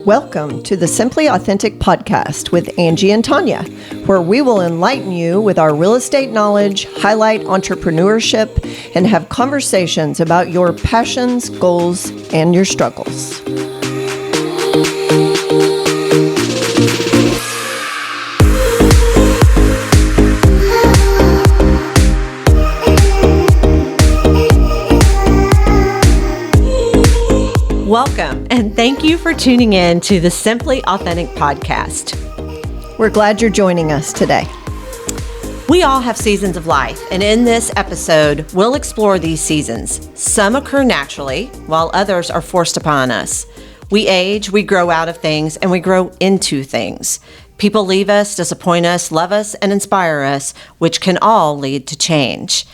Welcome to the Simply Authentic podcast with Angie and Tonya, where we will enlighten you with our real estate knowledge, highlight entrepreneurship, and have conversations about your passions, goals, and your struggles. Welcome, and thank you for tuning in to the Simply Authentic podcast. We're glad you're joining us today. We all have seasons of life, and in this episode, we'll explore these seasons. Some occur naturally, while others are forced upon us. We age, we grow out of things, and we grow into things. People leave us, disappoint us, love us, and inspire us, which can all lead to change.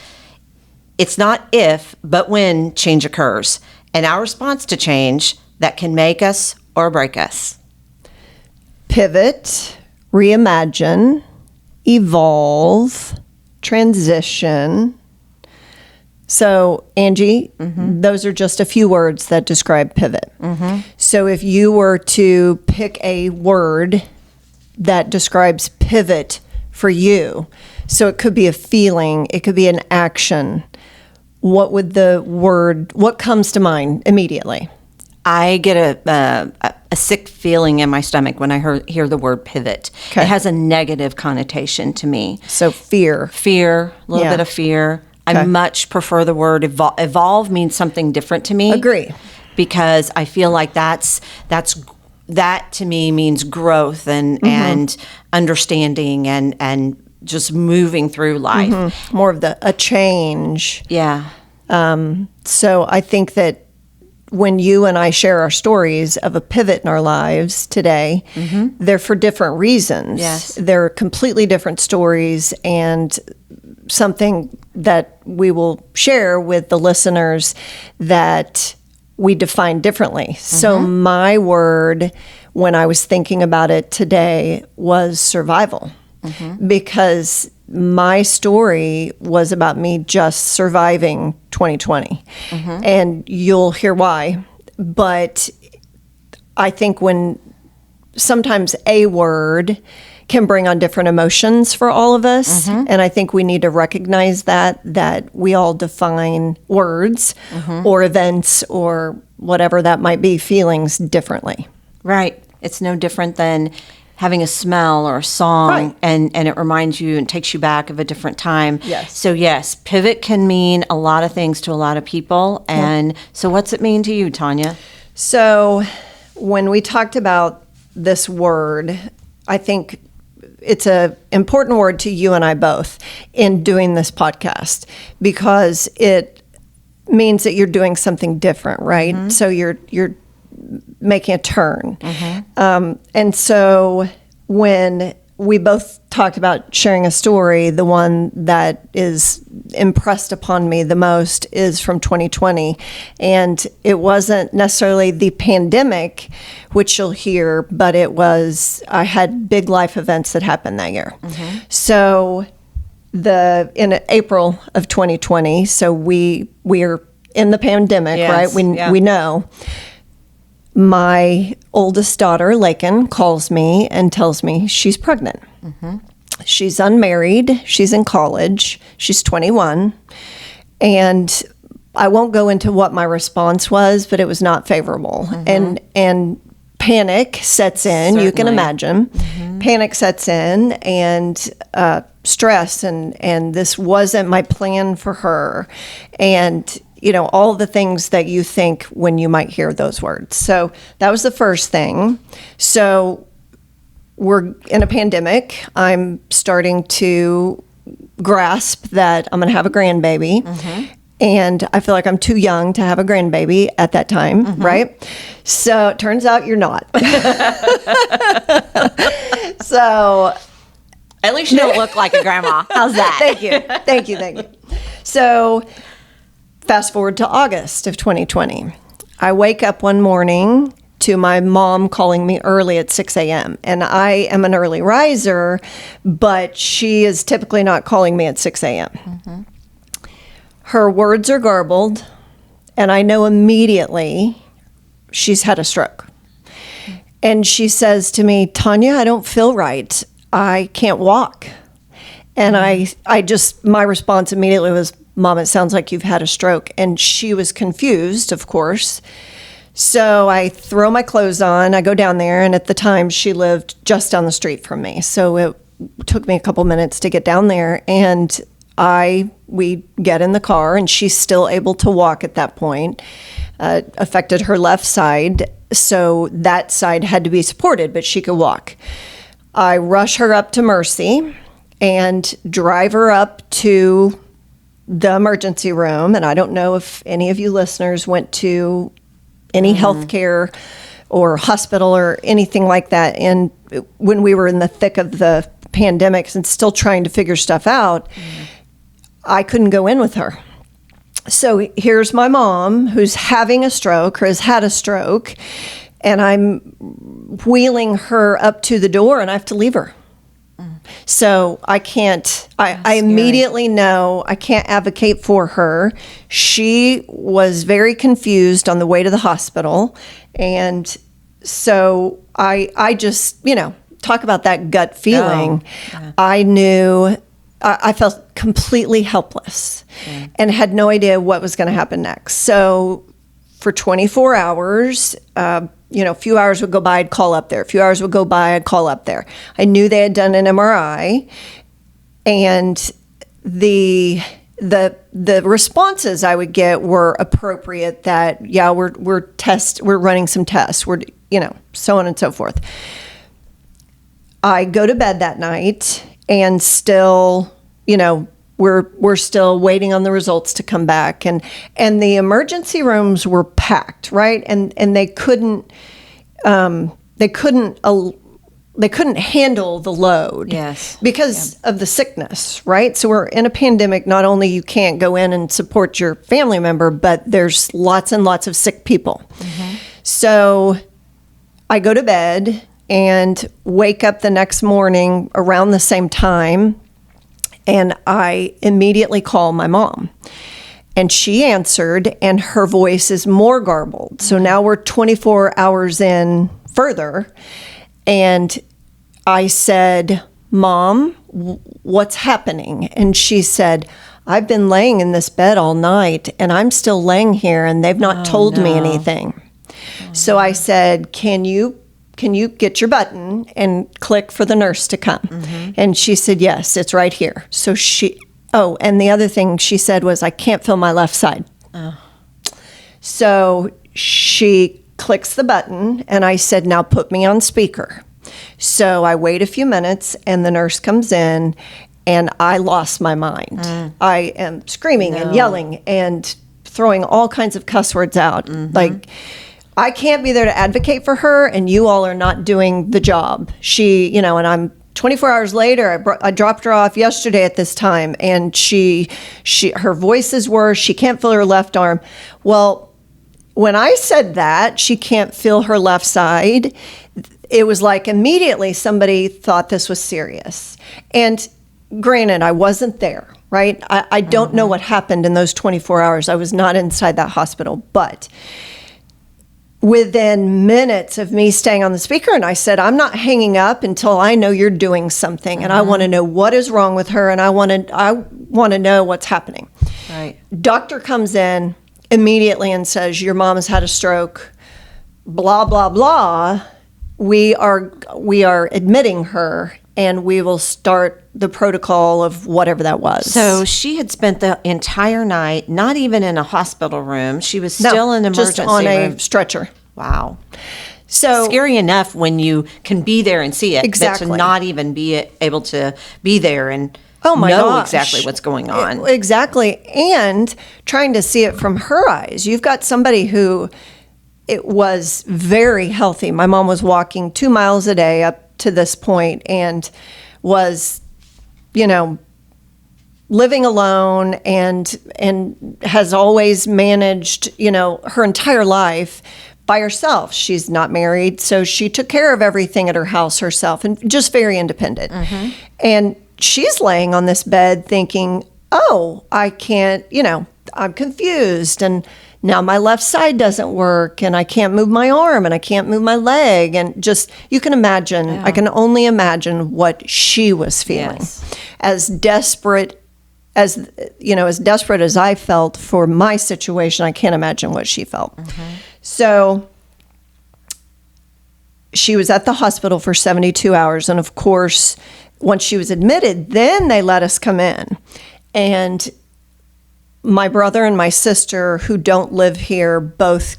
It's not if, but when change occurs, and our response to change that can make us or break us. Pivot, reimagine, evolve, transition. So, Angie, those are just a few words that describe pivot. So if you were to pick a word that describes pivot for you, so it could be a feeling, it could be an action, what comes to mind immediately? I get a sick feeling in my stomach when I hear the word pivot. Okay. It has a negative connotation to me. So fear. A little bit of fear. Okay. I much prefer the word evolve means something different to me. Agree. Because I feel like that to me means growth and understanding and just moving through life. More of a change. Yeah. So I think that when you and I share our stories of a pivot in our lives today, they're for different reasons. Yes. They're completely different stories and something that we will share with the listeners that we define differently. So my word, when I was thinking about it today, was survival. Because my story was about me just surviving 2020. And you'll hear why. But I think when sometimes a word can bring on different emotions for all of us. And I think we need to recognize that we all define words or events or whatever that might be, feelings differently. Right. It's no different than having a smell or a song, Right. and it reminds you and takes you back of a different time. Yes. So yes, pivot can mean a lot of things to a lot of people. And so what's it mean to you, Tonya? So when we talked about this word, I think it's an important word to you and I both in doing this podcast because it means that you're doing something different, right? So you're making a turn. And so when we both talked about sharing a story, the one that is impressed upon me the most is from 2020. And it wasn't necessarily the pandemic, which you'll hear, but I had big life events that happened that year. So in April of 2020, so we're in the pandemic, Yes, right? We know. My oldest daughter, Lakin, calls me and tells me she's pregnant. She's unmarried. She's in college. She's 21. And I won't go into what my response was, but it was not favorable. And panic sets in. You can Certainly. imagine. Panic sets in and stress. And this wasn't my plan for her. And all the things that you think when you might hear those words. So that was the first thing. So we're in a pandemic. I'm starting to grasp that I'm going to have a grandbaby. And I feel like I'm too young to have a grandbaby at that time, right? So it turns out you're not. So At least you don't look like a grandma. How's that? Thank you. So fast forward to August of 2020. I wake up one morning to my mom calling me early at 6 a.m. And I am an early riser, but she is typically not calling me at 6 a.m. Her words are garbled, and I know immediately she's had a stroke. And she says to me, Tonya, I don't feel right. I can't walk. And I just, my response immediately was, Mom, it sounds like you've had a stroke. And she was confused, of course. So I throw my clothes on, I go down there, and at the time she lived just down the street from me. So it took me a couple minutes to get down there, and we get in the car, and she's still able to walk at that point. Affected her left side, so that side had to be supported, but she could walk. I rush her up to Mercy and drive her up to the emergency room. And I don't know if any of you listeners went to any healthcare or hospital or anything like that. And when we were in the thick of the pandemics and still trying to figure stuff out, I couldn't go in with her. So here's my mom who's having a stroke or has had a stroke, and I'm wheeling her up to the door, and I have to leave her. So I can't, I immediately know I can't advocate for her. She was very confused on the way to the hospital. And so I just, talk about that gut feeling. Oh, yeah. I knew, I felt completely helpless and had no idea what was going to happen next. So for 24 hours, a few hours would go by, I'd call up there. A few hours would go by, I'd call up there. I knew they had done an MRI, and the responses I would get were appropriate. That we're running some tests. We're so on and so forth. I go to bed that night, and still we're still waiting on the results to come back, and the emergency rooms were packed, right? And they couldn't handle the load, because of the sickness, right? So we're in a pandemic. Not only you can't go in and support your family member, but there's lots and lots of sick people. Mm-hmm. So I go to bed and wake up the next morning around the same time. And I immediately call my mom, and she answered, and her voice is more garbled. So now we're 24 hours in further. And I said, Mom, what's happening? And she said, I've been laying in this bed all night, and I'm still laying here, and they've not told me anything. So I said, can you get your button and click for the nurse to come? Mm-hmm. And she said, yes, it's right here. So and the other thing she said was, I can't feel my left side. Oh. So she clicks the button, and I said, now put me on speaker. So I wait a few minutes, and the nurse comes in, and I lost my mind. I am screaming and yelling and throwing all kinds of cuss words out. Mm-hmm. Like, I can't be there to advocate for her, and you all are not doing the job. She, and I'm 24 hours later, I dropped her off yesterday at this time, and her voice is worse. She can't feel her left arm. Well, when I said that, she can't feel her left side, it was like immediately somebody thought this was serious. And granted, I wasn't there, right? I don't know what happened in those 24 hours. I was not inside that hospital, but within minutes of me staying on the speaker, and I said, I'm not hanging up until I know you're doing something, and I want to know what is wrong with her, and I want to know what's happening. Right. Doctor comes in immediately and says, your mom has had a stroke, blah, blah, blah. We are admitting her, and we will start the protocol of whatever that was. So she had spent the entire night not even in a hospital room. She was still in an emergency room. Just on a stretcher. Wow. So scary enough when you can be there and see it. Exactly. But to not even be able to be there and know gosh. Exactly what's going on. Exactly. And trying to see it from her eyes. You've got somebody who it was very healthy. My mom was walking 2 miles a day up to this point and was, living alone and has always managed, her entire life by herself. She's not married, so she took care of everything at her house herself and just very independent. Mm-hmm. And she's laying on this bed thinking, oh, I can't, I'm confused and now my left side doesn't work and I can't move my arm and I can't move my leg. And just, you can imagine, I can only imagine what she was feeling. As desperate as I felt for my situation, I can't imagine what she felt. So she was at the hospital for 72 hours. And of course, once she was admitted, then they let us come in. And my brother and my sister, who don't live here, both,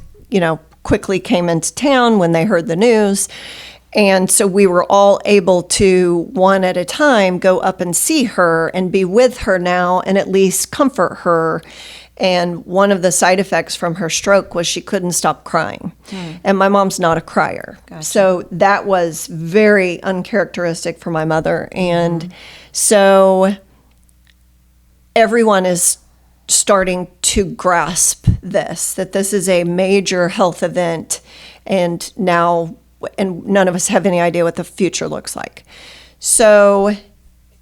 quickly came into town when they heard the news. And so we were all able to, one at a time, go up and see her and be with her now and at least comfort her. And one of the side effects from her stroke was she couldn't stop crying. And my mom's not a crier. So that was very uncharacteristic for my mother. And so everyone is starting to grasp this, that this is a major health event. And none of us have any idea what the future looks like. So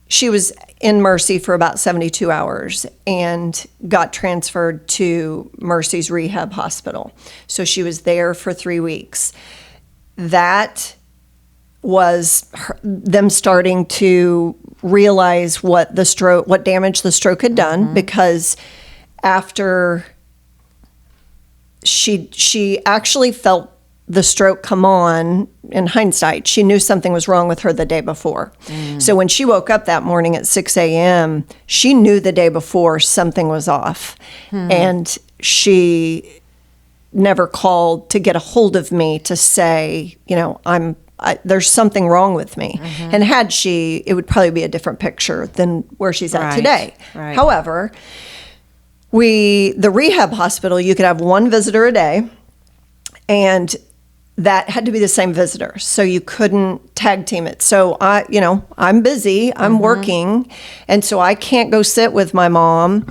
she was in Mercy for about 72 hours and got transferred to Mercy's rehab hospital. So she was there for 3 weeks. That was them starting to realize what damage the stroke had done, because after she actually felt the stroke come on. In hindsight, she knew something was wrong with her the day before. So when she woke up that morning at 6 a.m., she knew the day before something was off. And she never called to get a hold of me to say, there's something wrong with me. And had she, it would probably be a different picture than where she's at today. However, the rehab hospital, you could have one visitor a day, and that had to be the same visitor. So you couldn't tag team it. So I'm busy, I'm working. And so I can't go sit with my mom,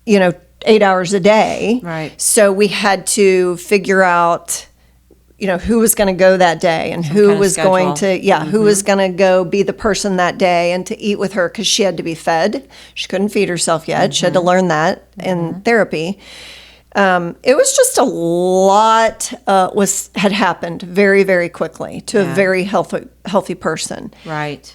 8 hours a day. So we had to figure out, who was going to go that day and who was going to, who was going to go be the person that day and to eat with her, because she had to be fed. She couldn't feed herself yet. She had to learn that in therapy. It was just a lot had happened very, very quickly to a very healthy person.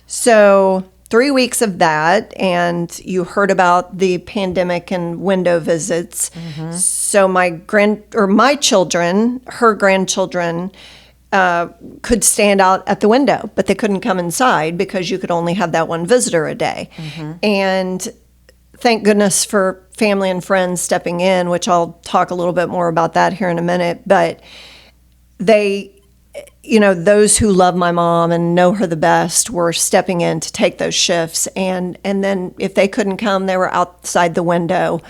So 3 weeks of that, and you heard about the pandemic and window visits. So my children, her grandchildren, could stand out at the window, but they couldn't come inside because you could only have that one visitor a day. And thank goodness for family and friends stepping in, which I'll talk a little bit more about that here in a minute. But they, those who love my mom and know her the best were stepping in to take those shifts. And then if they couldn't come, they were outside the window,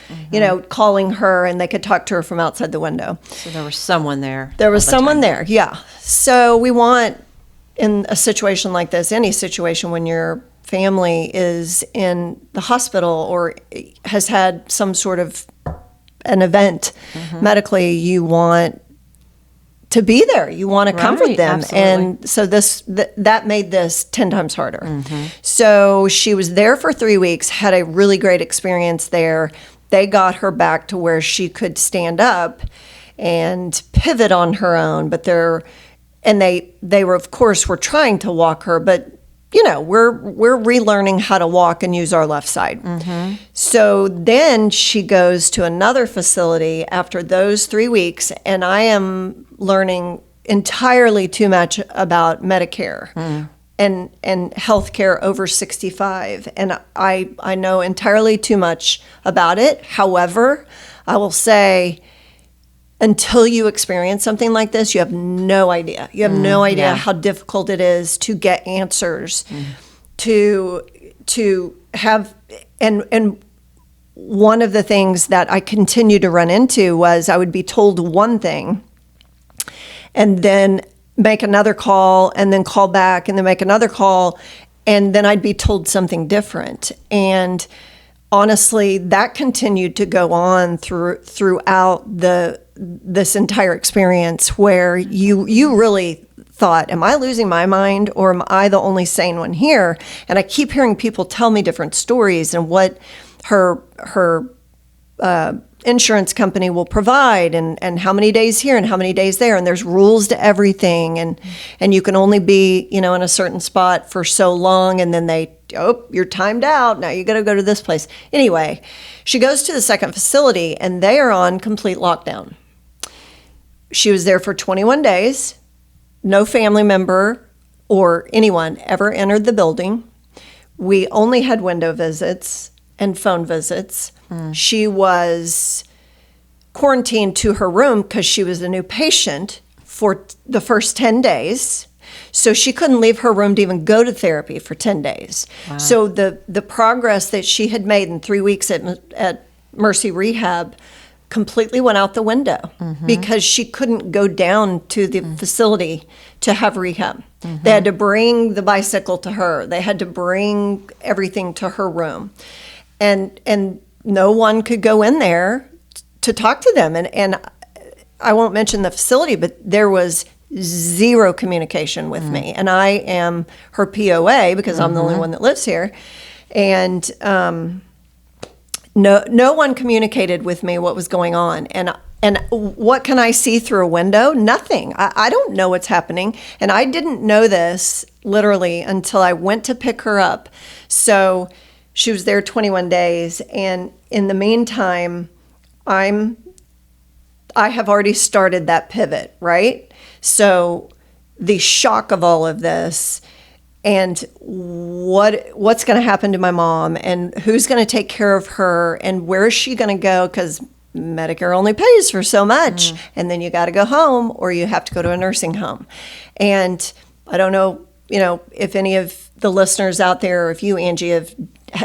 calling her, and they could talk to her from outside the window. So there was someone there. There was someone there, yeah. So we want, in a situation like this, any situation when your family is in the hospital or has had some sort of an event medically, you want to be there. You want to comfort them. Absolutely. And so that made this 10 times harder. So she was there for 3 weeks, had a really great experience there. They got her back to where she could stand up and pivot on her own, but they were, of course, were trying to walk her, but we're relearning how to walk and use our left side. So then she goes to another facility after those 3 weeks, and I am learning entirely too much about Medicare and healthcare over 65. And I know entirely too much about it. However, I will say, until you experience something like this, you have no idea. You have no idea how difficult it is to get answers, to have, and one of the things that I continued to run into was I would be told one thing and then make another call and then call back and then make another call, and then I'd be told something different. And honestly, that continued to go on throughout this entire experience, where you really thought, am I losing my mind, or am I the only sane one here? And I keep hearing people tell me different stories and what her insurance company will provide, and how many days here and how many days there, and there's rules to everything, and you can only be, in a certain spot for so long, and then you're timed out, now you got to go to this place. Anyway, she goes to the second facility, and they are on complete lockdown. She was there for 21 days. No family member or anyone ever entered the building. We only had window visits and phone visits. She was quarantined to her room because she was a new patient for the first 10 days. So she couldn't leave her room to even go to therapy for 10 days. Wow. So the progress that she had made in 3 weeks at Mercy Rehab completely went out the window because she couldn't go down to the facility to have rehab. They had to bring the bicycle to her. They had to bring everything to her room. And no one could go in there to talk to them. And I won't mention the facility, but there was zero communication with me. And I am her POA because I'm the only one that lives here. And no one communicated with me what was going on. And what can I see through a window? Nothing. I don't know what's happening. And I didn't know this literally until I went to pick her up. So she was there 21 days, and in the meantime, I have already started that pivot, right? So the shock of all of this, and what's going to happen to my mom, and who's going to take care of her, and where is she going to go? Because Medicare only pays for so much, and then you got to go home, or you have to go to a nursing home. And I don't know, if any of the listeners out there, or if you, Angie, have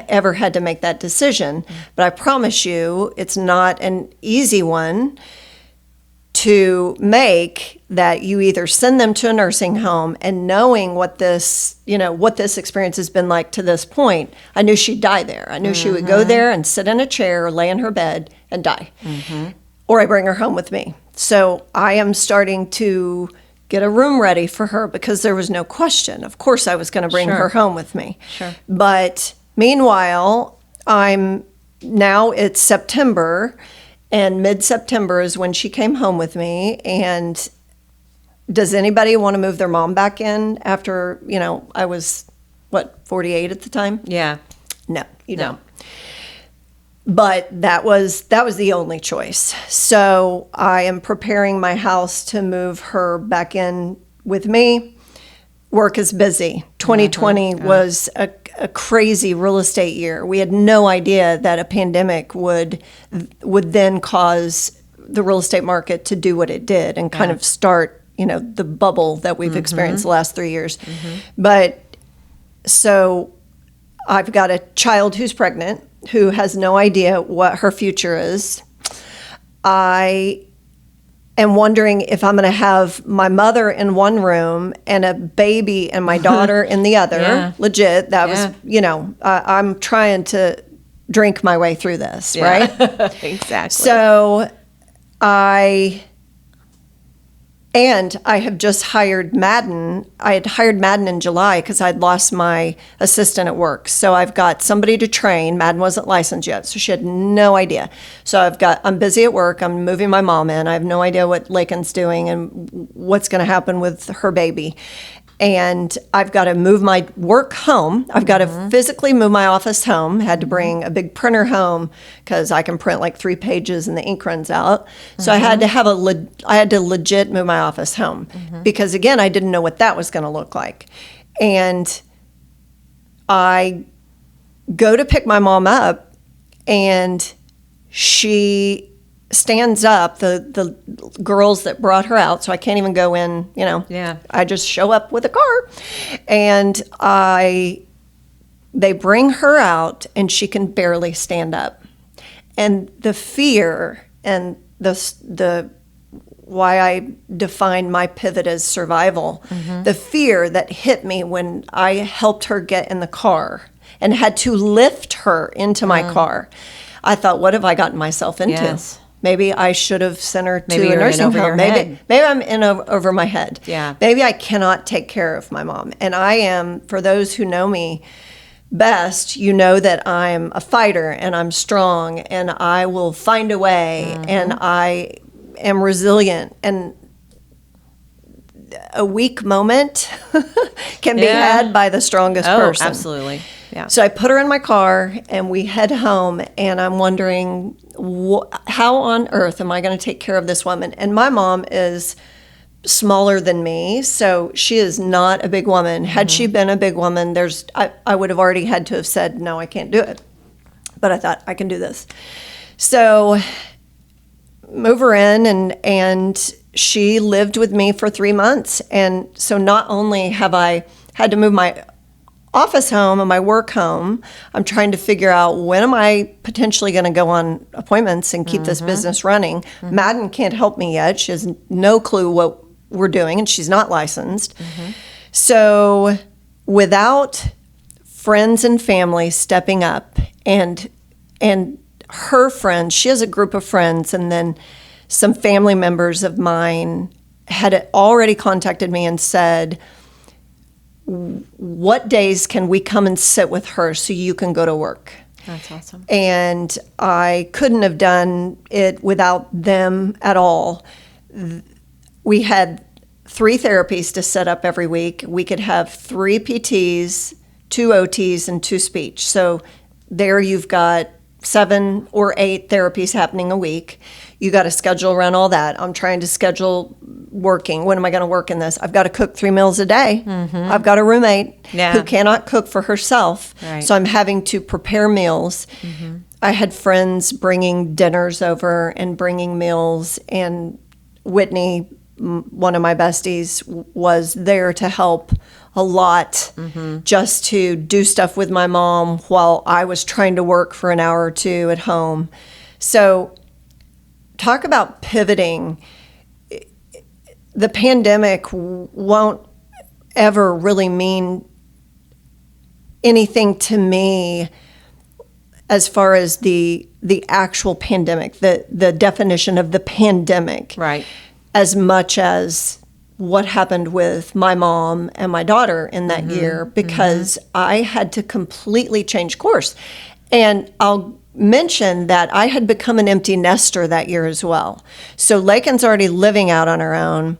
ever had to make that decision, but I promise you it's not an easy one to make, that you either send them to a nursing home, and knowing what this experience has been like to this point, I knew she'd die there. I knew she would go there and sit in a chair or lay in her bed and die. Or I bring her home with me. So I am starting to get a room ready for her because there was no question. Of course I was going to bring her home with me. But meanwhile, it's September, and mid-September is when she came home with me. And does anybody want to move their mom back in after, I was, 48 at the time? Yeah. No, you don't. But that was the only choice. So I am preparing my house to move her back in with me. Work is busy. 2020 was a crazy real estate year. We had no idea that a pandemic would then cause the real estate market to do what it did and kind of start, the bubble that we've experienced the last 3 years. But so I've got a child who's pregnant, who has no idea what her future is. I am wondering if I'm going to have my mother in one room and a baby and my daughter in the other. Legit. That was, I'm trying to drink my way through this, right? Exactly. So I have just hired Madden. I had hired Madden in July because I'd lost my assistant at work. So I've got somebody to train. Madden wasn't licensed yet, so she had no idea. So I'm busy at work. I'm moving my mom in. I have no idea what Lakin's doing and what's going to happen with her baby. And I've got to move my work home. I've got to physically move my office home. Had to bring a big printer home because I can print like 3 pages and the ink runs out. So I had to legit move my office home because, again, I didn't know what that was going to look like. And I go to pick my mom up, and she stands up, the girls that brought her out, so I can't even go in, I just show up with a car, and they bring her out, and she can barely stand up. And the fear and the why I define my pivot as survival, the fear that hit me when I helped her get in the car and had to lift her into my car, I thought, what have I gotten myself into? Yes. Maybe I should have sent her to Maybe a you're nursing in over home. your Maybe head. I'm in over my head. Yeah. Maybe I cannot take care of my mom. And I am, for those who know me, best, you know that I'm a fighter and I'm strong and I will find a way and I am resilient. And a weak moment can be had by the strongest person. Absolutely. Yeah. So I put her in my car and we head home, and I'm wondering, how on earth am I going to take care of this woman? And my mom is smaller than me, so she is not a big woman. Had she been a big woman, I would have already had to have said, no, I can't do it. But I thought, I can do this. So move her in, and she lived with me for 3 months. And so not only have I had to move my office home and my work home, I'm trying to figure out, when am I potentially going to go on appointments and keep this business running? Madden can't help me yet. She has no clue what we're doing, and she's not licensed. So without friends and family stepping up, and her friends, she has a group of friends, and then some family members of mine had already contacted me and said, what days can we come and sit with her so you can go to work? That's awesome. And I couldn't have done it without them at all. We had 3 therapies to set up every week. We could have 3 PTs, 2 OTs, and 2 speech. So there you've got 7 or 8 therapies happening a week. You got to schedule around all that. I'm trying to schedule working. When am I going to work in this? I've got to cook 3 meals a day. I've got a roommate who cannot cook for herself. Right. So I'm having to prepare meals. I had friends bringing dinners over and bringing meals, and Whitney, one of my besties, was there to help a lot, just to do stuff with my mom while I was trying to work for an hour or 2 at home. So talk about pivoting. The pandemic won't ever really mean anything to me as far as the actual pandemic, the definition of the pandemic. Right. As much as what happened with my mom and my daughter in that year, because I had to completely change course. And I'll mention that I had become an empty nester that year as well. So Lakin's already living out on her own.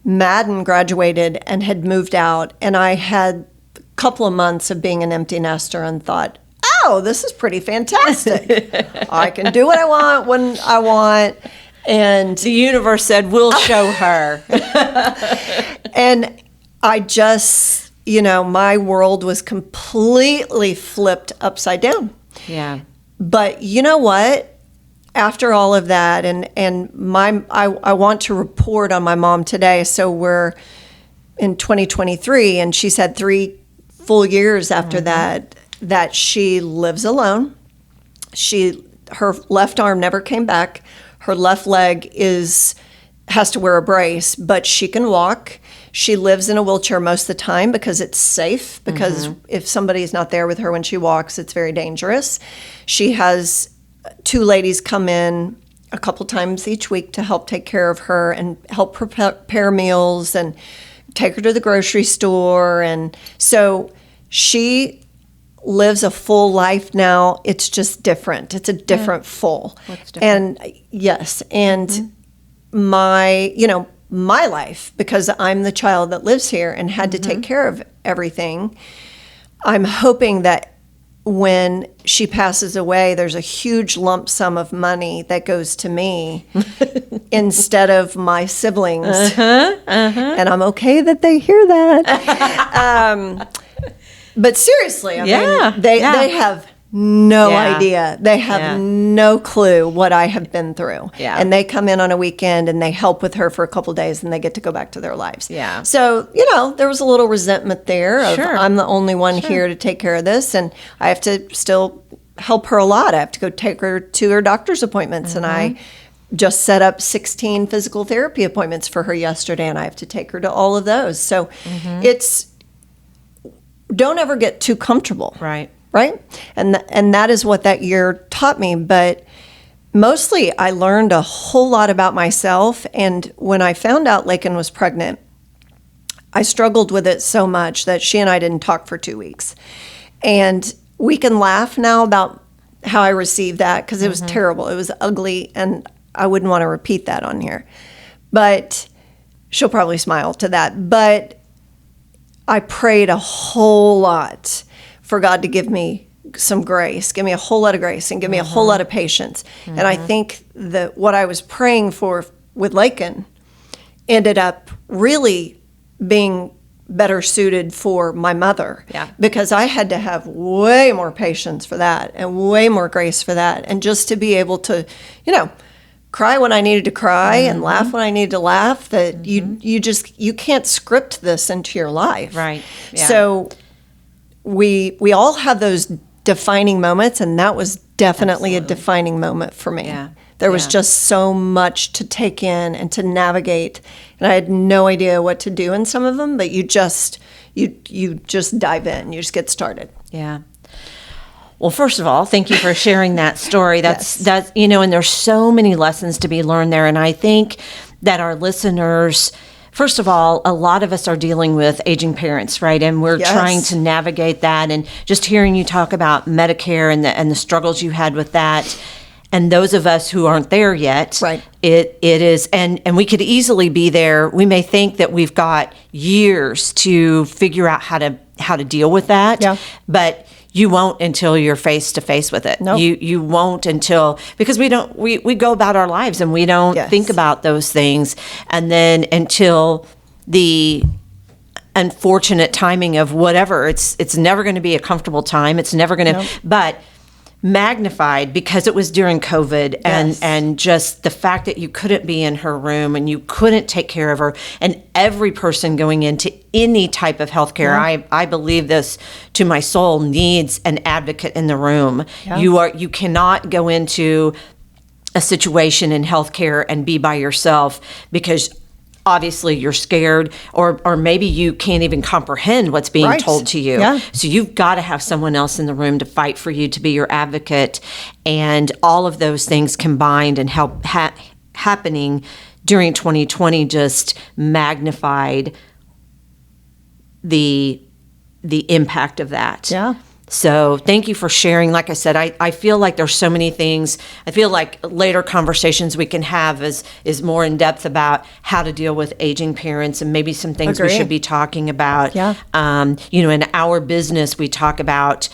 Madden graduated and had moved out, and I had a couple of months of being an empty nester and thought, oh, this is pretty fantastic. I can do what I want when I want. And the universe said, we'll show her. And I just, my world was completely flipped upside down. Yeah. But you know what? After all of that, I want to report on my mom today. So we're in 2023, and she's had 3 full years after that she lives alone. Her left arm never came back. Her left leg has to wear a brace, but she can walk. She lives in a wheelchair most of the time because it's safe, because if somebody is not there with her when she walks, it's very dangerous. She has 2 ladies come in a couple times each week to help take care of her and help prepare meals and take her to the grocery store. And so she lives a full life now. It's just different. It's a different full. What's different? And yes, and my life, because I'm the child that lives here and had to take care of everything, I'm hoping that when she passes away, there's a huge lump sum of money that goes to me instead of my siblings. And I'm okay that they hear that. But seriously, I mean, they have no idea. They have no clue what I have been through. Yeah. And they come in on a weekend and they help with her for a couple of days, and they get to go back to their lives. Yeah. So, there was a little resentment there of I'm the only one here to take care of this, and I have to still help her a lot. I have to go take her to her doctor's appointments, and I just set up 16 physical therapy appointments for her yesterday, and I have to take her to all of those. So don't ever get too comfortable. Right. And that is what that year taught me. But mostly I learned a whole lot about myself. And when I found out Lakin was pregnant, I struggled with it so much that she and I didn't talk for 2 weeks. And we can laugh now about how I received that because it was terrible. It was ugly, and I wouldn't want to repeat that on here. But she'll probably smile to that. But I prayed a whole lot for God to give me some grace, give me a whole lot of grace, and give me a whole lot of patience. And I think that what I was praying for with Lakin ended up really being better suited for my mother. Yeah. Because I had to have way more patience for that and way more grace for that. And just to be able to, cry when I needed to cry and laugh when I needed to laugh, that you can't script this into your life. Right. Yeah. So we all have those defining moments, and that was definitely a defining moment for me. Yeah. There was just so much to take in and to navigate, and I had no idea what to do in some of them, but you just dive in, you just get started. Yeah. Well, first of all, thank you for sharing that story. That's and there's so many lessons to be learned there. And I think that our listeners, first of all, a lot of us are dealing with aging parents, right? And we're trying to navigate that. And just hearing you talk about Medicare and the struggles you had with that. And those of us who aren't there yet, right. it is, and we could easily be there. We may think that we've got years to figure out how to deal with that, but you won't until you're face to face with it. Nope. You won't until, because we go about our lives and we don't think about those things, and then until the unfortunate timing of whatever, it's never going to be a comfortable time. It's never going to, but magnified because it was during COVID and just the fact that you couldn't be in her room and you couldn't take care of her, and every person going into any type of healthcare, I believe this to my soul, needs an advocate in the room. You cannot go into a situation in healthcare and be by yourself, because obviously you're scared, or maybe you can't even comprehend what's being told to you. Yeah. So you've got to have someone else in the room to fight for you, to be your advocate. And all of those things combined and happening during 2020 just magnified the impact of that. Yeah. So thank you for sharing. Like I said, I feel like there's so many things. I feel like later conversations we can have is more in depth about how to deal with aging parents, and maybe some things we should be talking about. Yeah. In our business, we talk about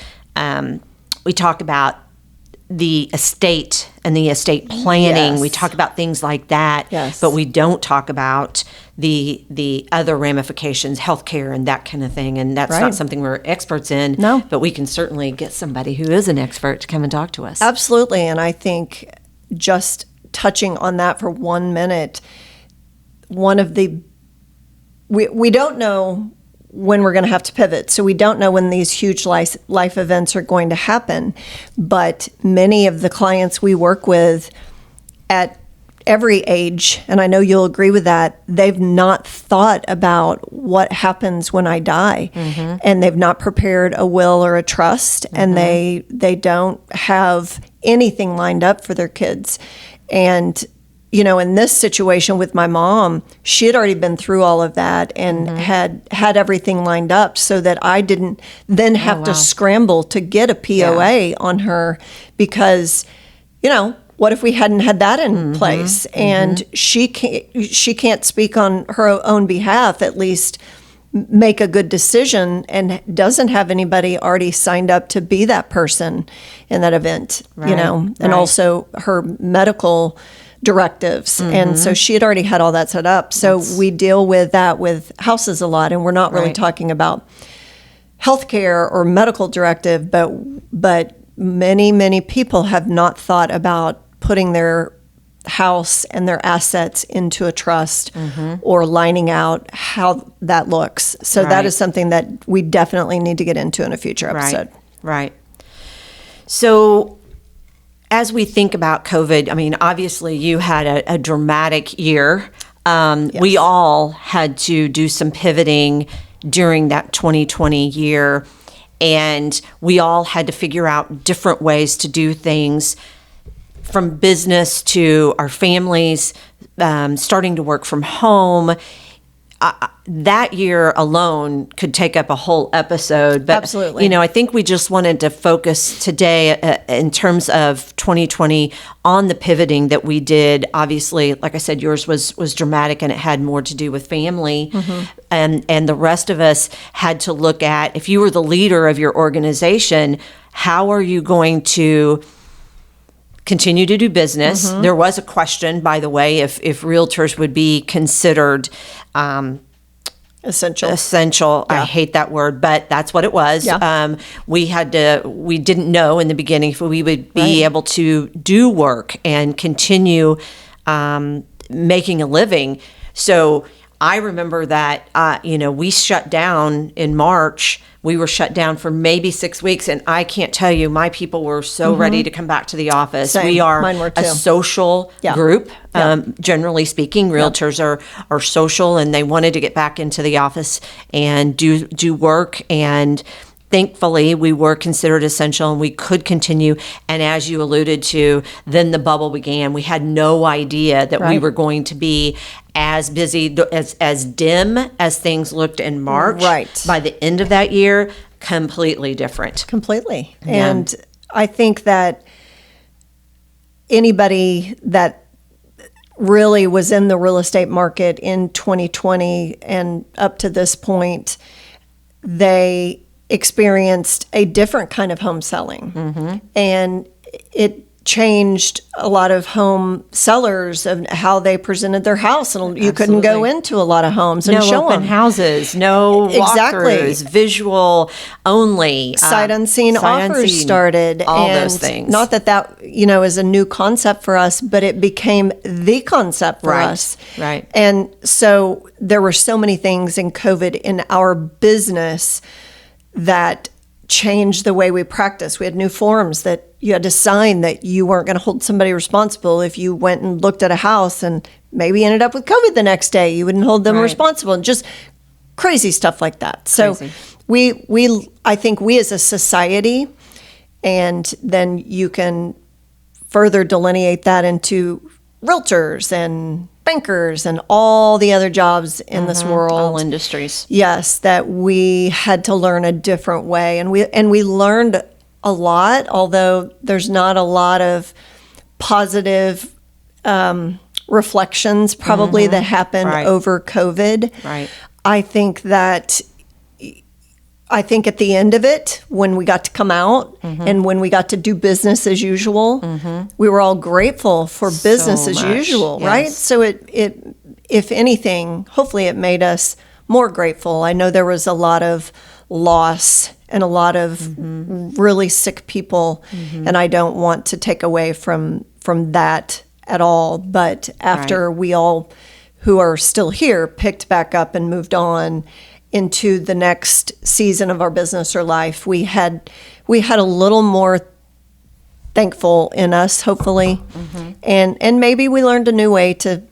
the estate and the estate planning. Yes. We talk about things like that, but we don't talk about the other ramifications, healthcare and that kind of thing. And that's not something we're experts in. No. But we can certainly get somebody who is an expert to come and talk to us. Absolutely. And I think just touching on that for 1 minute, we don't know when we're going to have to pivot. So we don't know when these huge life events are going to happen. But many of the clients we work with at every age, and I know you'll agree with that, they've not thought about what happens when I die. And they've not prepared a will or a trust, and they don't have anything lined up for their kids. And in this situation with my mom, she had already been through all of that and had everything lined up so that I didn't then have to scramble to get a POA on her, because, what if we hadn't had that in place? And she can't speak on her own behalf, at least make a good decision, and doesn't have anybody already signed up to be that person in that event, and also her medical directives. And so she had already had all that set up. So we deal with that with houses a lot, and we're not really talking about healthcare or medical directive, but many, many people have not thought about putting their house and their assets into a trust or lining out how that looks. So that is something that we definitely need to get into in a future episode. Right. So as we think about COVID, I mean, obviously you had a dramatic year. We all had to do some pivoting during that 2020 year, and we all had to figure out different ways to do things, from business to our families, starting to work from home. that year alone could take up a whole episode. But, Absolutely. I think we just wanted to focus today in terms of 2020 on the pivoting that we did. Obviously, like I said, yours was dramatic and it had more to do with family. And the rest of us had to look at, if you were the leader of your organization, how are you going to continue to do business? There was a question, by the way, if realtors would be considered essential. Yeah. I hate that word, but that's what it was. Yeah. We didn't know in the beginning if we would be able to do work and continue making a living. So I remember that, we shut down in March. We were shut down for maybe 6 weeks, and I can't tell you, my people were so ready to come back to the office. Same. We are Mine were a too. social group. Generally speaking, realtors are social, and they wanted to get back into the office and do work. And thankfully, we were considered essential and we could continue. And as you alluded to, then the bubble began. We had no idea that we were going to be as busy, as dim as things looked in March. Right. By the end of that year, completely different. Completely. And I think that anybody that really was in the real estate market in 2020 and up to this point, they experienced a different kind of home selling. And it changed a lot of home sellers of how they presented their house. And you couldn't go into a lot of homes and No show open them. houses, no Exactly. walkthroughs, visual only. Sight unseen sight offers unseen, started. all and those things. Not that is a new concept for us, but it became the concept for us. Right. And so there were so many things in COVID in our business that changed the way we practice. We had new forms that you had to sign that you weren't going to hold somebody responsible if you went and looked at a house and maybe ended up with COVID the next day. You wouldn't hold them responsible, and just crazy stuff like that. So I think we as a society, and then you can further delineate that into realtors and bankers and all the other jobs in this world. All industries. Yes, that we had to learn a different way. And we learned a lot, although there's not a lot of positive reflections probably that happened over COVID. Right. I think at the end of it, when we got to come out and when we got to do business as usual, we were all grateful for business as usual, right? So it, if anything, hopefully it made us more grateful. I know there was a lot of loss and a lot of really sick people, and I don't want to take away from that at all. But after we all who are still here picked back up and moved on into the next season of our business or life, we had a little more thankful in us, hopefully, and maybe we learned a new way to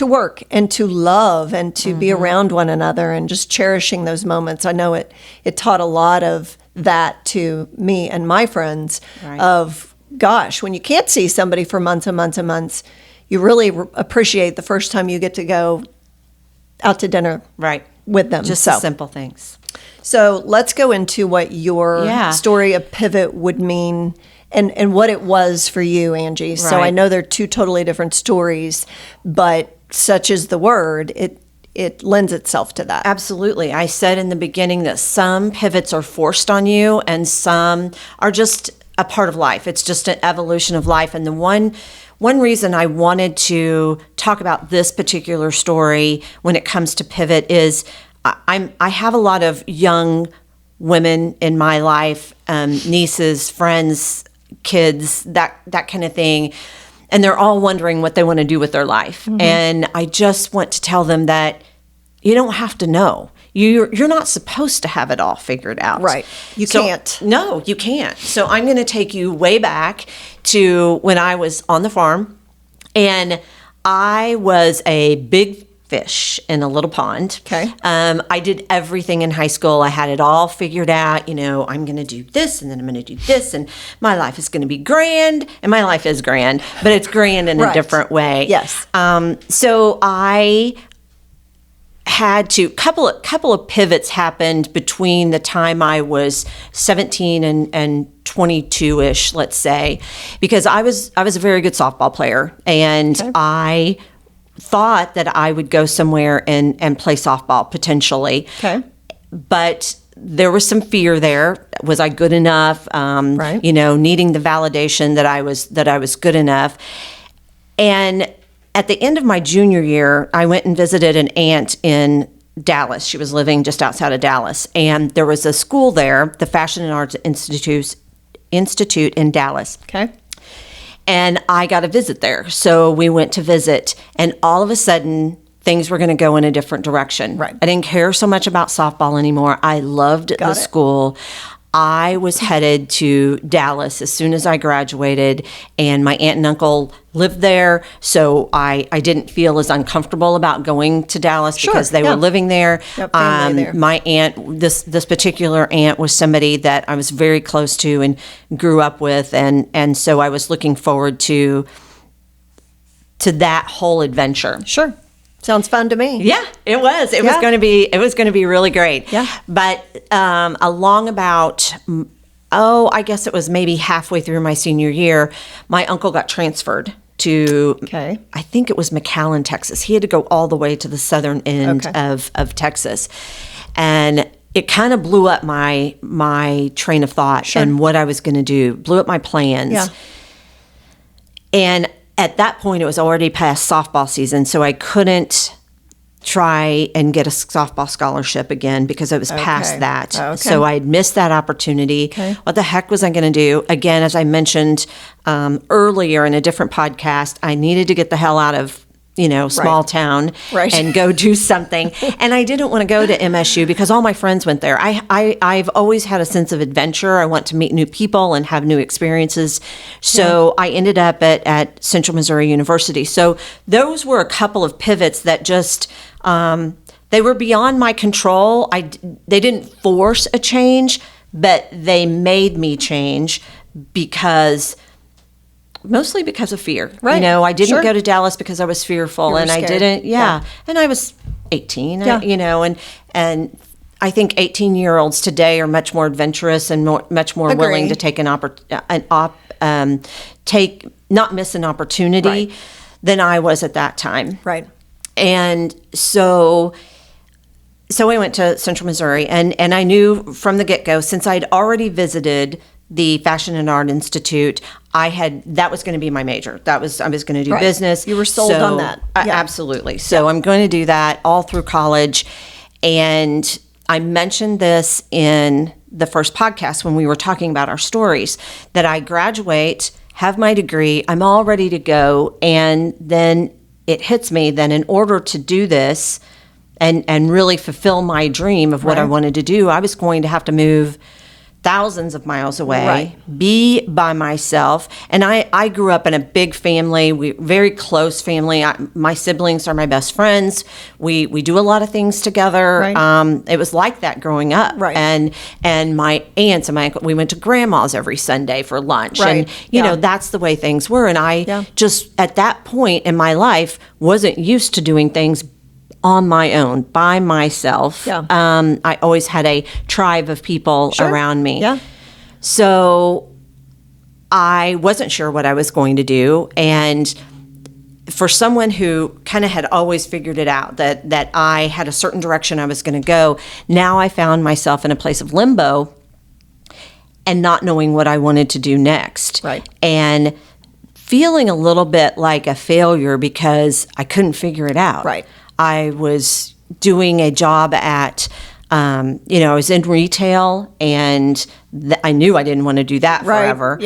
work and to love and to be around one another and just cherishing those moments. I know it taught a lot of that to me and my friends. Of gosh, when you can't see somebody for months and months and months, you really appreciate the first time you get to go out to dinner with them. Just the simple things. So let's go into what your story of pivot would mean and what it was for you, Angie. So I know they're two totally different stories, but such is the word, it lends itself to that. Absolutely. I said in the beginning that some pivots are forced on you and some are just a part of life. It's just an evolution of life. And the one reason I wanted to talk about this particular story when it comes to pivot is I have a lot of young women in my life, nieces, friends, kids, that kind of thing. And they're all wondering what they want to do with their life. And I just want to tell them that you don't have to know. You're not supposed to have it all figured out. Right. You can't. No, you can't. So I'm going to take you way back to when I was on the farm, and I was a big fish in a little pond. Okay. I did everything in high school. I had it all figured out. I'm going to do this, and then I'm going to do this, and my life is going to be grand. And my life is grand, but it's grand in a different way. Yes. So I had to couple of pivots happened between the time I was 17 and 22-ish, let's say, because I was a very good softball player, and I thought that I would go somewhere and play softball potentially. Okay. But there was some fear there. Was I good enough? Right. Needing the validation that I was good enough. And at the end of my junior year, I went and visited an aunt in Dallas. She was living just outside of Dallas. And there was a school there, the Fashion and Arts Institute in Dallas. Okay. And I got a visit there. So we went to visit, and all of a sudden, things were going to go in a different direction. Right. I didn't care so much about softball anymore. I loved the school. I was headed to Dallas as soon as I graduated, and my aunt and uncle lived there, so I didn't feel as uncomfortable about going to Dallas because they were living there. Yep, family there. My aunt, this particular aunt, was somebody that I was very close to and grew up with, and so I was looking forward to that whole adventure. Sure. Sounds fun to me. Yeah, it was. It was going to be really great. Yeah. But along about, I guess it was maybe halfway through my senior year, my uncle got transferred to, I think it was McAllen, Texas. He had to go all the way to the southern end of Texas. And it kind of blew up my train of thought and what I was going to do, blew up my plans. Yeah. And at that point, it was already past softball season, so I couldn't try and get a softball scholarship again because it was past that. So I had missed that opportunity. What the heck was I going to do? Again, as I mentioned earlier in a different podcast, I needed to get the hell out of small town and go do something. And I didn't want to go to MSU because all my friends went there. I've always had a sense of adventure. I want to meet new people and have new experiences. So I ended up at Central Missouri University. So those were a couple of pivots that just, they were beyond my control. They didn't force a change, but they made me change mostly because of fear. Right. I didn't go to Dallas because I was fearful, and scared. I didn't. And I was 18. And I think 18-year-olds today are much more adventurous and much more willing to take not miss an opportunity than I was at that time. Right. And so I went to Central Missouri, and I knew from the get-go, since I'd already visited the Fashion and Art Institute, that was going to be my major. I was going to do business. You were sold on that. Absolutely. So I'm going to do that all through college. And I mentioned this in the first podcast when we were talking about our stories, that I graduate, have my degree, I'm all ready to go. And then it hits me that in order to do this and really fulfill my dream of what I wanted to do, I was going to have to move thousands of miles away, be by myself. And I grew up in a big family, very close family. My siblings are my best friends. We do a lot of things together. It was like that growing up. And my aunts and my uncle, we went to grandma's every Sunday for lunch. And, that's the way things were. And I just, at that point in my life, wasn't used to doing things on my own, by myself. I always had a tribe of people around me. So I wasn't sure what I was going to do. And for someone who kind of had always figured it out, that I had a certain direction I was going to go, now I found myself in a place of limbo and not knowing what I wanted to do next. And feeling a little bit like a failure because I couldn't figure it out. I was doing a job at, I was in retail, and I knew I didn't want to do that forever.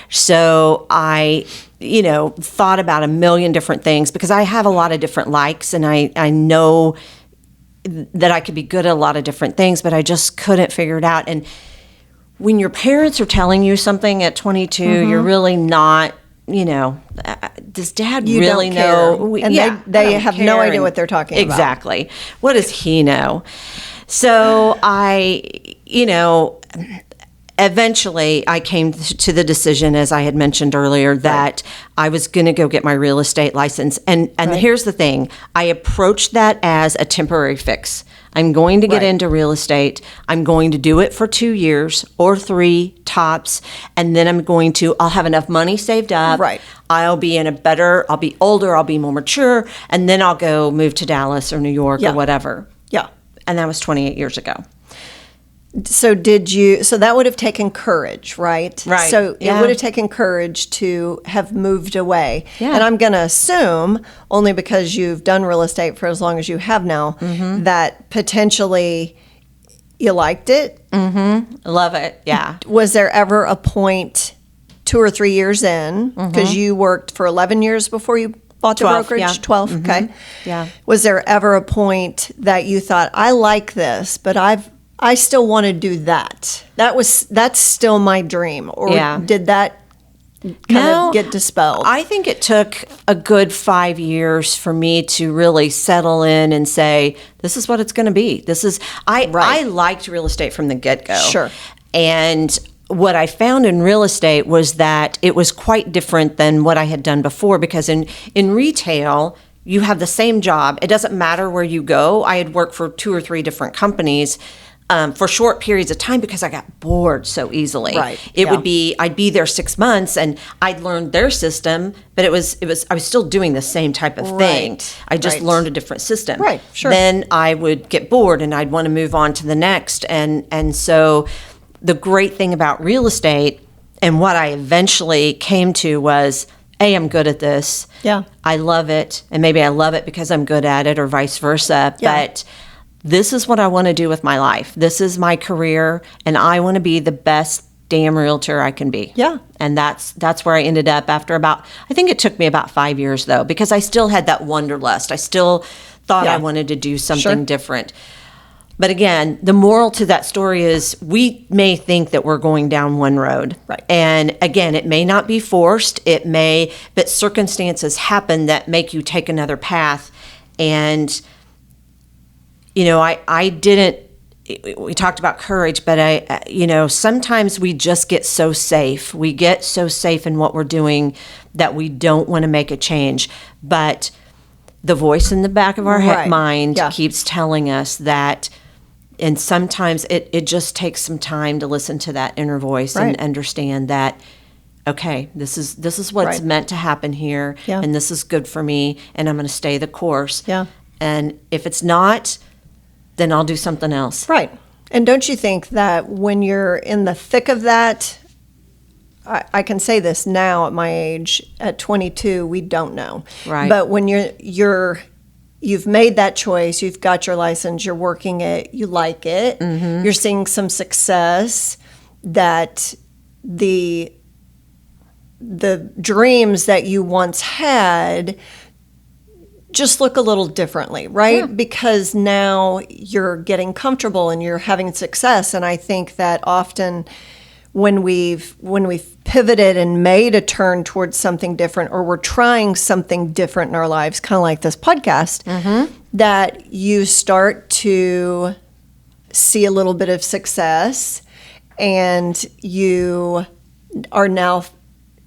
So I, thought about a million different things because I have a lot of different likes, and I know that I could be good at a lot of different things, but I just couldn't figure it out. And when your parents are telling you something at 22, you're really not, does dad really know? And they have no idea what they're talking about. Exactly. What does he know? So I, eventually I came to the decision, as I had mentioned earlier, that I was going to go get my real estate license. And here's the thing. I approached that as a temporary fix. I'm going to get into real estate. I'm going to do it for 2 years or 3 tops. And then I'll have enough money saved up. Right. I'll be older, I'll be more mature. And then I'll go move to Dallas or New York or whatever. Yeah. And that was 28 years ago. So that would have taken courage, right? Right. So it would have taken courage to have moved away. Yeah. And I'm going to assume, only because you've done real estate for as long as you have now, that potentially you liked it. Love it. Yeah. Was there ever a point 2 or 3 years in, because you worked for 11 years before you bought the 12, brokerage? yeah. 12, okay. Yeah. Was there ever a point that you thought, I like this, but I still want to do that? That's still my dream. Or did that kind of get dispelled? I think it took a good 5 years for me to really settle in and say, this is what it's going to be. I liked real estate from the get-go. Sure. And what I found in real estate was that it was quite different than what I had done before, because in retail, you have the same job. It doesn't matter where you go. I had worked for 2 or 3 different companies for short periods of time because I got bored so easily. Right. I'd be there 6 months and I'd learned their system, but I was still doing the same type of thing. I just learned a different system. Right, sure. Then I would get bored and I'd want to move on to the next. And so the great thing about real estate and what I eventually came to was, I'm good at this. Yeah. I love it. And maybe I love it because I'm good at it, or vice versa. Yeah. But this is what I want to do with my life. This is my career, and I want to be the best damn realtor I can be. Yeah. And that's where I ended up after I think it took me about 5 years though, because I still had that wanderlust. I still thought I wanted to do something different. But again, the moral to that story is we may think that we're going down one road. Right. And again, it may not be forced. But circumstances happen that make you take another path. And we talked about courage, but sometimes we just get so safe. We get so safe in what we're doing that we don't want to make a change. But the voice in the back of our mind keeps telling us that, and sometimes it just takes some time to listen to that inner voice and understand that, okay, this is what's meant to happen here, and this is good for me, and I'm going to stay the course. Yeah. And if it's not, then I'll do something else. Right. And don't you think that when you're in the thick of that, I can say this now at my age, at 22, we don't know. Right. But when you've made that choice, you've got your license, you're working it, you like it, you're seeing some success, that the dreams that you once had just look a little differently, right? Yeah. Because now you're getting comfortable and you're having success. And I think that often when we've pivoted and made a turn towards something different, or we're trying something different in our lives, kind of like this podcast, that you start to see a little bit of success and you are now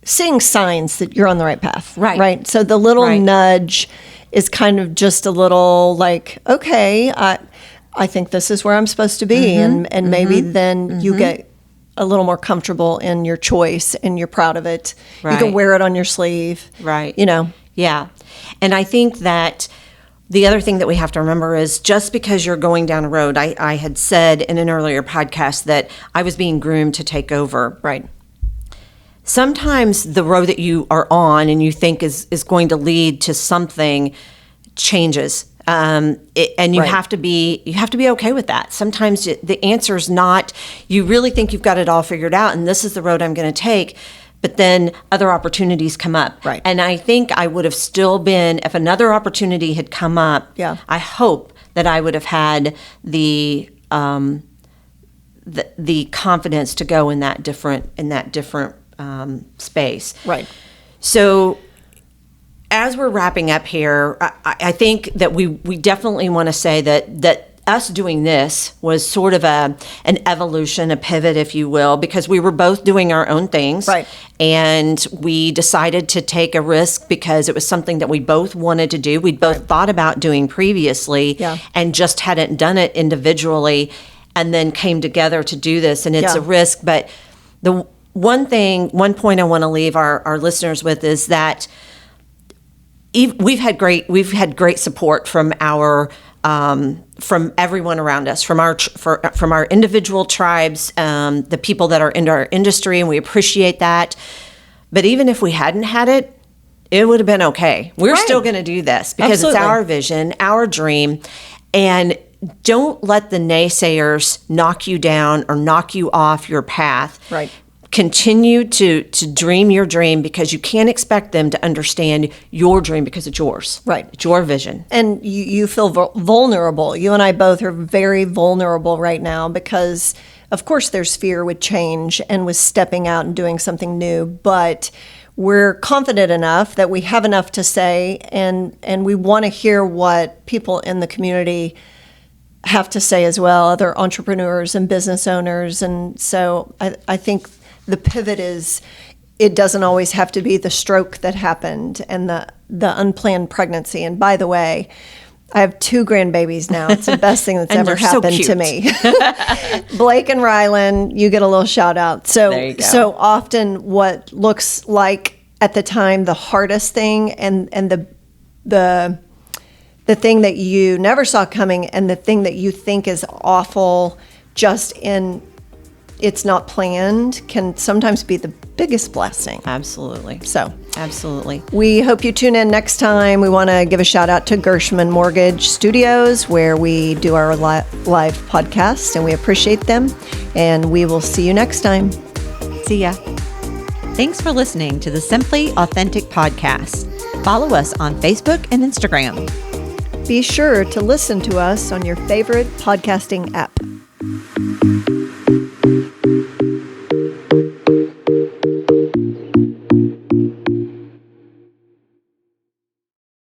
seeing signs that you're on the right path. Right. So the little nudge is kind of just a little like, okay, I think this is where I'm supposed to be. And maybe then you get a little more comfortable in your choice and you're proud of it. You can wear it on your sleeve. Right. Yeah. And I think that the other thing that we have to remember is, just because you're going down a road, I had said in an earlier podcast that I was being groomed to take over. Right. Sometimes the road that you are on and you think is going to lead to something changes. And you have to be okay with that. Sometimes the answer is not, you really think you've got it all figured out and this is the road I'm going to take, but then other opportunities come up. Right. And I think I would have still been, if another opportunity had come up, I hope that I would have had the confidence to go in that different space. Right. So as we're wrapping up here, I think that we definitely want to say that us doing this was sort of an evolution, a pivot, if you will, because we were both doing our own things. Right. And we decided to take a risk because it was something that we both wanted to do. We'd both thought about doing previously and just hadn't done it individually, and then came together to do this. And it's a risk. But the one point I want to leave our listeners with is that we've had great support from from everyone around us, from our individual tribes, the people that are in our industry, and we appreciate that. But even if we hadn't had it, it would have been okay. We're still going to do this because it's our vision, our dream, and don't let the naysayers knock you down or knock you off your path. Right. Continue to dream your dream, because you can't expect them to understand your dream because it's yours. Right. It's your vision. And you feel vulnerable. You and I both are very vulnerable right now because, of course, there's fear with change and with stepping out and doing something new. But we're confident enough that we have enough to say, and we want to hear what people in the community have to say as well, other entrepreneurs and business owners. And so I think the pivot is, it doesn't always have to be the stroke that happened and the unplanned pregnancy. And by the way, I have 2 grandbabies now. It's the best thing that's ever happened to me. Blake and Rylan, you get a little shout out. So often what looks like at the time the hardest thing and the thing that you never saw coming and the thing that you think is awful just in it's not planned can sometimes be the biggest blessing. Absolutely. Absolutely. We hope you tune in next time. We want to give a shout out to Gershman Mortgage Studios, where we do our live podcast, and we appreciate them. And we will see you next time. See ya. Thanks for listening to the Simply Authentic podcast. Follow us on Facebook and Instagram. Be sure to listen to us on your favorite podcasting app.